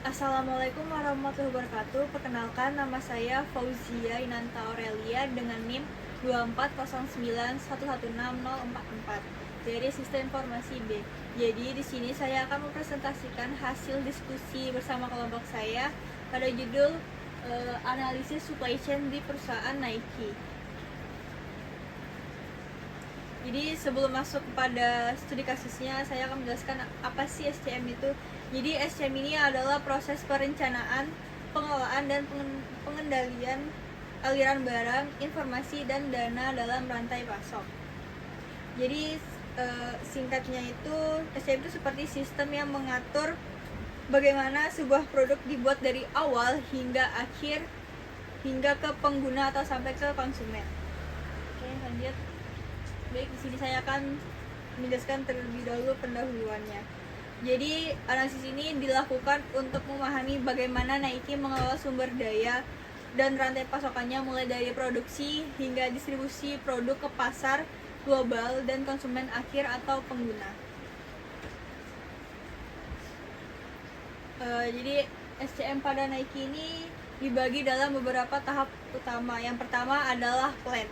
Assalamualaikum warahmatullahi wabarakatuh. Perkenalkan, nama saya Fauzia Inanta Aurelia dengan NIM 24091160044 dari Sistem Informasi B. Jadi di sini saya akan mempresentasikan hasil diskusi bersama kelompok saya pada judul analisis supply chain di perusahaan Nike. Jadi sebelum masuk kepada studi kasusnya, saya akan menjelaskan apa sih SCM itu. Jadi SCM ini adalah proses perencanaan, pengelolaan, dan pengendalian aliran barang, informasi, dan dana dalam rantai pasok. Jadi singkatnya itu, SCM itu seperti sistem yang mengatur bagaimana sebuah produk dibuat dari awal hingga akhir, hingga ke pengguna atau sampai ke konsumen. Oke, lanjut. Baik, di sini saya akan menjelaskan terlebih dahulu pendahuluannya. Jadi, analisis ini dilakukan untuk memahami bagaimana Nike mengelola sumber daya dan rantai pasokannya mulai dari produksi hingga distribusi produk ke pasar global dan konsumen akhir atau pengguna. Jadi, SCM pada Nike ini dibagi dalam beberapa tahap utama. Yang pertama adalah plan.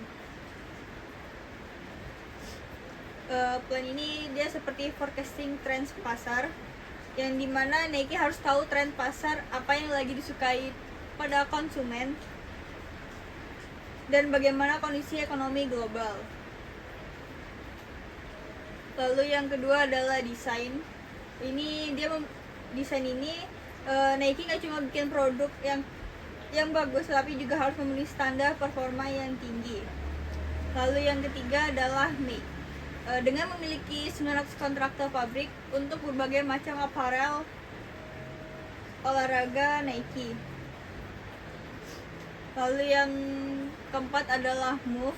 Plan ini dia seperti forecasting trends pasar, yang dimana Nike harus tahu tren pasar, apa yang lagi disukai pada konsumen, dan bagaimana kondisi ekonomi global. Lalu yang kedua adalah desain. Desain ini Nike nggak cuma bikin produk yang bagus, tapi juga harus memenuhi standar performa yang tinggi. Lalu yang ketiga adalah make. Dengan memiliki 900 kontraktor pabrik untuk berbagai macam aparel olahraga Nike. Lalu yang keempat adalah move.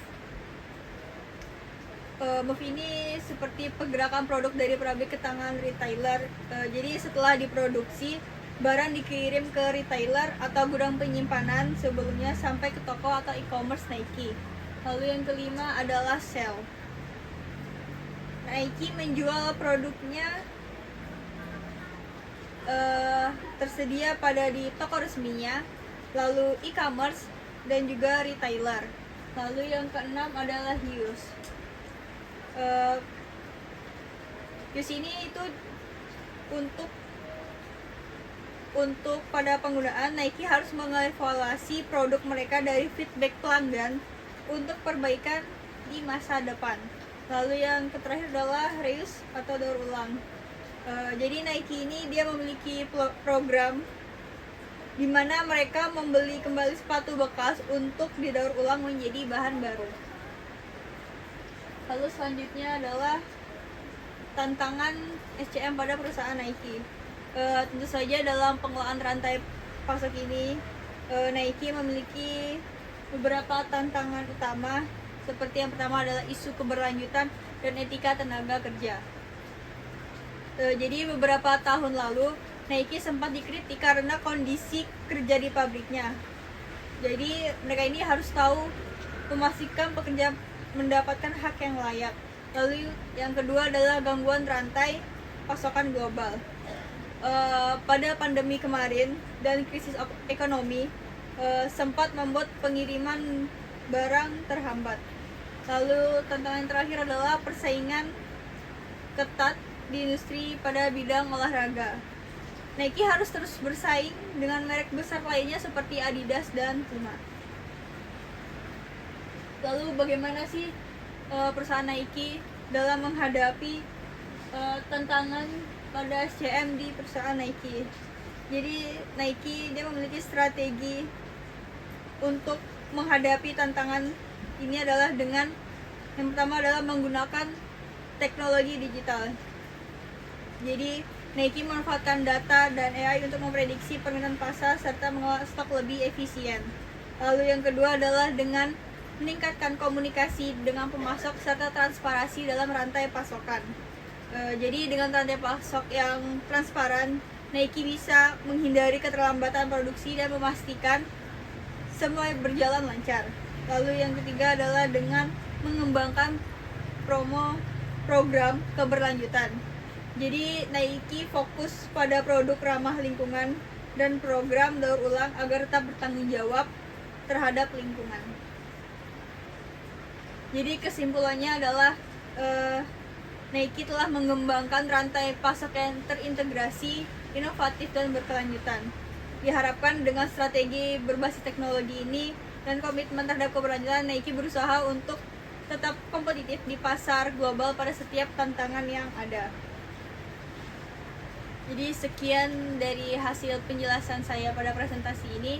Move ini seperti pergerakan produk dari pabrik ke tangan retailer. Jadi setelah diproduksi, barang dikirim ke retailer atau gudang penyimpanan sebelumnya sampai ke toko atau e-commerce Nike. Lalu yang kelima adalah sell. Nike menjual produknya tersedia pada di toko resminya, lalu e-commerce, dan juga retailer. Lalu yang keenam adalah use. Use ini itu untuk pada penggunaan, Nike harus mengevaluasi produk mereka dari feedback pelanggan untuk perbaikan di masa depan. Lalu yang terakhir adalah reuse atau daur ulang. Jadi Nike ini dia memiliki program di mana mereka membeli kembali sepatu bekas untuk didaur ulang menjadi bahan baru. Lalu selanjutnya adalah tantangan SCM pada perusahaan Nike. Tentu saja dalam pengelolaan rantai pasok ini, Nike memiliki beberapa tantangan utama. Seperti yang pertama adalah isu keberlanjutan dan etika tenaga kerja. Jadi beberapa tahun lalu Nike sempat dikritik karena kondisi kerja di pabriknya. Jadi mereka ini harus tahu memastikan pekerja mendapatkan hak yang layak. Lalu yang kedua adalah gangguan rantai pasokan global. Pada pandemi kemarin dan krisis ekonomi sempat membuat pengiriman barang terhambat. Lalu tantangan terakhir adalah persaingan ketat di industri pada bidang olahraga. Nike harus terus bersaing dengan merek besar lainnya seperti Adidas dan Puma. Lalu bagaimana sih perusahaan Nike dalam menghadapi tantangan pada SCM di perusahaan Nike? Jadi Nike dia memiliki strategi untuk menghadapi tantangan ini adalah dengan yang pertama adalah menggunakan teknologi digital. Jadi Nike memanfaatkan data dan AI untuk memprediksi permintaan pasar serta mengelola stok lebih efisien. Lalu yang kedua adalah dengan meningkatkan komunikasi dengan pemasok serta transparansi dalam rantai pasokan. Jadi dengan rantai pasok yang transparan, Nike bisa menghindari keterlambatan produksi dan memastikan semua berjalan lancar. Lalu yang ketiga adalah dengan mengembangkan program keberlanjutan. Jadi Nike fokus pada produk ramah lingkungan dan program daur ulang agar tetap bertanggung jawab terhadap lingkungan. Jadi kesimpulannya adalah Nike telah mengembangkan rantai pasok yang terintegrasi, inovatif dan berkelanjutan. Diharapkan dengan strategi berbasis teknologi ini dan komitmen terhadap keberlanjutan, Nike berusaha untuk tetap kompetitif di pasar global pada setiap tantangan yang ada. Jadi sekian dari hasil penjelasan saya pada presentasi ini.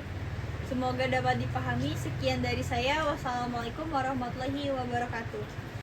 Semoga dapat dipahami. Sekian dari saya. Wassalamualaikum warahmatullahi wabarakatuh.